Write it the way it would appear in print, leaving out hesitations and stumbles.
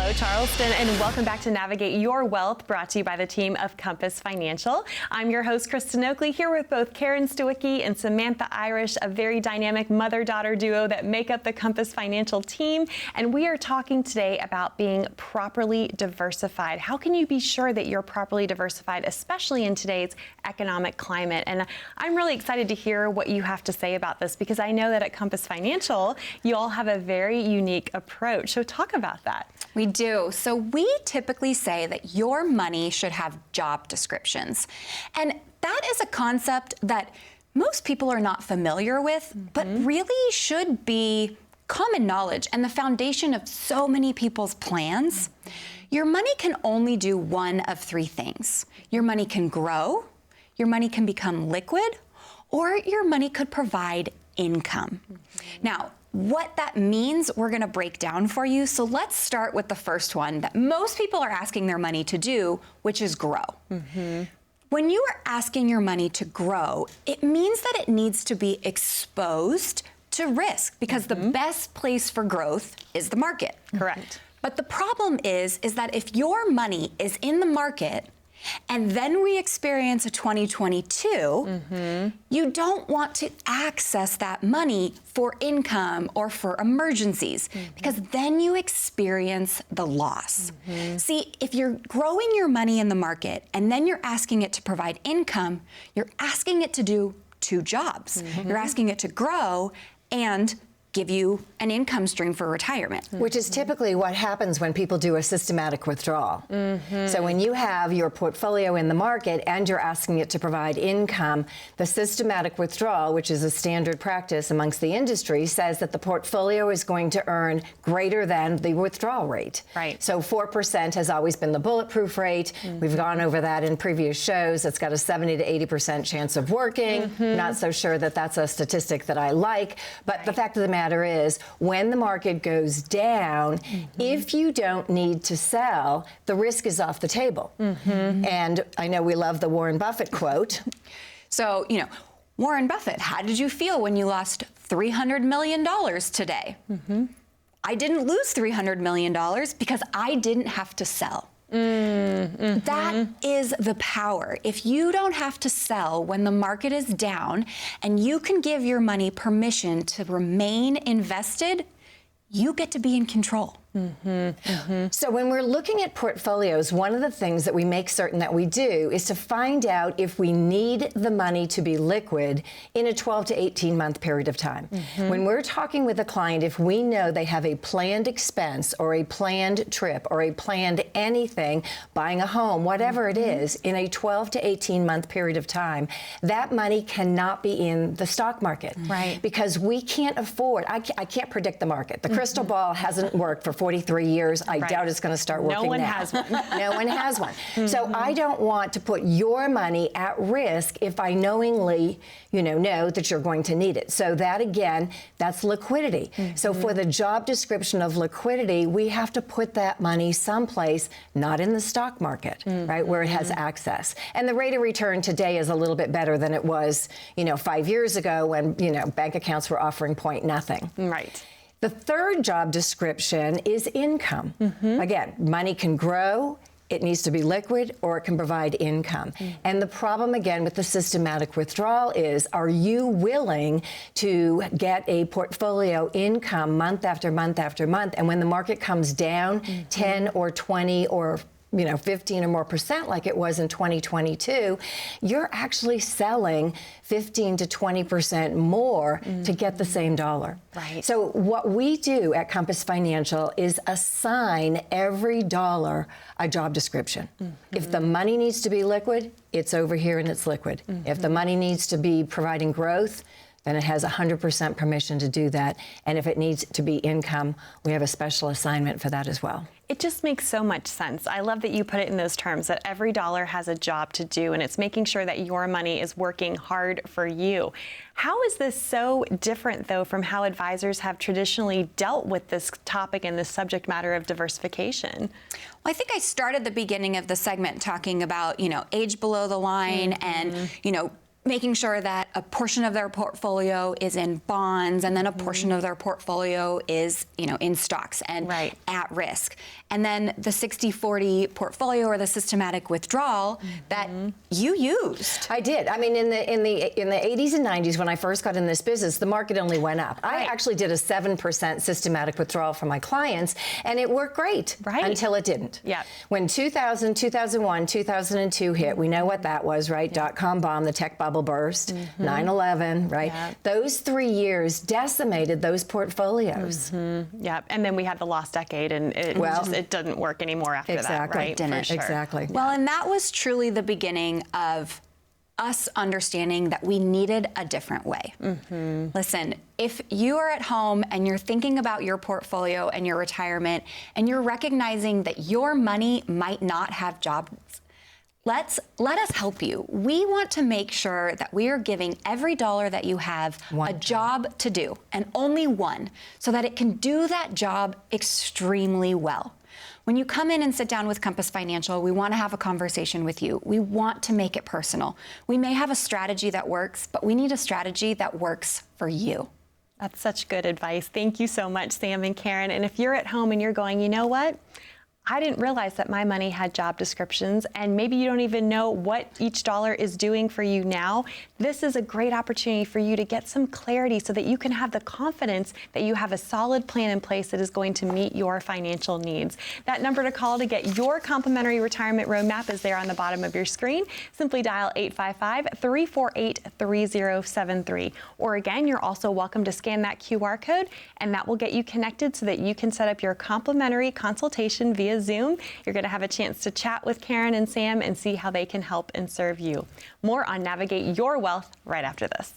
Hello, Charleston, and welcome back to Navigate Your Wealth, brought to you by the team of 𝗵𝗃 Financial. I'm your host, Kristin Oakley, here with both Karen Stawicki and Samantha Irish, a very dynamic mother-daughter duo that make up the 𝗵𝗃 Financial team. And we are talking today about being properly diversified. How can you be sure that you're properly diversified, especially in today's economic climate? And I'm really excited to hear what you have to say about this, because I know that at 𝗵𝗃 Financial, you all have a very unique approach. So talk about that. We do. So we typically say that your money should have job descriptions. And that is a concept that most people are not familiar with, but really should be common knowledge and the foundation of so many people's plans. Your money can only do one of three things. Your money can grow, your money can become liquid, or your money could provide income. Now, what that means, we're gonna break down for you. So let's start with the first one that most people are asking their money to do, which is grow. When you are asking your money to grow, it means that it needs to be exposed to risk, because the best place for growth is the market. Correct. But the problem is that if your money is in the market and then we experience a 2022, you don't want to access that money for income or for emergencies, because then you experience the loss. See, if you're growing your money in the market and then you're asking it to provide income, you're asking it to do two jobs. You're asking it to grow and give you an income stream for retirement. Which is typically what happens when people do a systematic withdrawal. So when you have your portfolio in the market and you're asking it to provide income, the systematic withdrawal, which is a standard practice amongst the industry, says that the portfolio is going to earn greater than the withdrawal rate. Right. So 4% has always been the bulletproof rate. We've gone over that in previous shows. It's got a 70 to 80% chance of working. Not so sure that that's a statistic that I like, but the fact of the matter is, when the market goes down, if you don't need to sell, the risk is off the table. And I know we love the Warren Buffett quote. So, you know, Warren Buffett, how did you feel when you lost $300 million today? I didn't lose $300 million because I didn't have to sell. That is the power. If you don't have to sell when the market is down and you can give your money permission to remain invested, you get to be in control. So when we're looking at portfolios, one of the things that we make certain that we do is to find out if we need the money to be liquid in a 12 to 18 month period of time. When we're talking with a client, if we know they have a planned expense or a planned trip or a planned anything, buying a home, whatever it is, in a 12 to 18 month period of time, that money cannot be in the stock market. Right. Because we can't afford, I can't predict the market. The crystal ball hasn't worked for 43 years. I doubt it's going to start working now. No one has one. No one has one. So I don't want to put your money at risk if I knowingly, know that you're going to need it. So that, again, that's liquidity. So for the job description of liquidity, we have to put that money someplace, not in the stock market, right, where it has access. And the rate of return today is a little bit better than it was, 5 years ago when, bank accounts were offering point nothing. Right. The third job description is income. Again, money can grow, it needs to be liquid, or it can provide income. And the problem, again, with the systematic withdrawal is, are you willing to get a portfolio income month after month after month? And when the market comes down 10 or 20 or 15 or more percent like it was in 2022, you're actually selling 15 to 20% more to get the same dollar. Right. So what we do at 𝗵𝗃 Financial is assign every dollar a job description. If the money needs to be liquid, it's over here and it's liquid. If the money needs to be providing growth, then it has 100% permission to do that. And if it needs to be income, we have a special assignment for that as well. It just makes so much sense. I love that you put it in those terms, that every dollar has a job to do, and it's making sure that your money is working hard for you. How is this so different, though, from how advisors have traditionally dealt with this topic and this subject matter of diversification? Well, I think I started the beginning of the segment talking about, age below the line and, making sure that a portion of their portfolio is in bonds, and then a portion of their portfolio is, in stocks and at risk. And then the 60/40 portfolio, or the systematic withdrawal that you used. I did. I mean, in the 80s and 90s, when I first got in this business, the market only went up. I actually did a 7% systematic withdrawal for my clients, and it worked great until it didn't. When 2000, 2001, 2002 hit, we know what that was, right? Dot-com bomb, the tech bubble burst, 9/11, right? Those 3 years decimated those portfolios. And then we had the lost decade, and it didn't work anymore after that, right? It didn't. Exactly. Well, and that was truly the beginning of us understanding that we needed a different way. Listen, if you are at home and you're thinking about your portfolio and your retirement, and you're recognizing that your money might not have jobs, let us help you. We want to make sure that we are giving every dollar that you have a job to do, and only one, so that it can do that job extremely well. When you come in and sit down with Compass Financial, we want to have a conversation with you. We want to make it personal. We may have a strategy that works, but we need a strategy that works for you. That's such good advice. Thank you so much, Sam and Karen. And if you're at home and you're going, you know what? I didn't realize that my money had job descriptions, and maybe you don't even know what each dollar is doing for you now. This is a great opportunity for you to get some clarity so that you can have the confidence that you have a solid plan in place that is going to meet your financial needs. That number to call to get your complimentary retirement roadmap is there on the bottom of your screen. Simply dial 855-348-3073. Or again, you're also welcome to scan that QR code, and that will get you connected so that you can set up your complimentary consultation via Zoom. You're going to have a chance to chat with Karen and Sam and see how they can help and serve you. More on Navigate Your Wealth right after this.